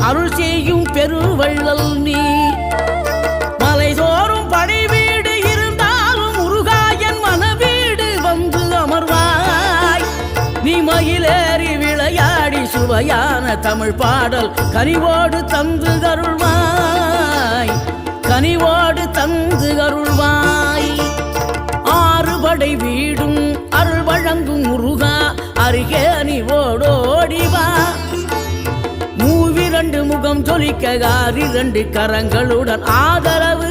அருள் செய்யும் பெருவள்ளல் நீ. மலைதோறும் படை வீடு இருந்தாலும் முருகாயன் மனவீடு வந்து அமர்வாய். நீ மயிலேறி விளையாடி சுவையான தமிழ் பாடல் கனிவோடு தந்து அருள்வாய், கனிவோடு தந்து அருள்வாய். ஆறுபடை வீடும் அருள் வழங்கும் முருகா அருகே நீ ஓடோடிவா. மூவிரண்டு முகம் ஜொலிக்க 6 கரங்களுடன் ஆதரவு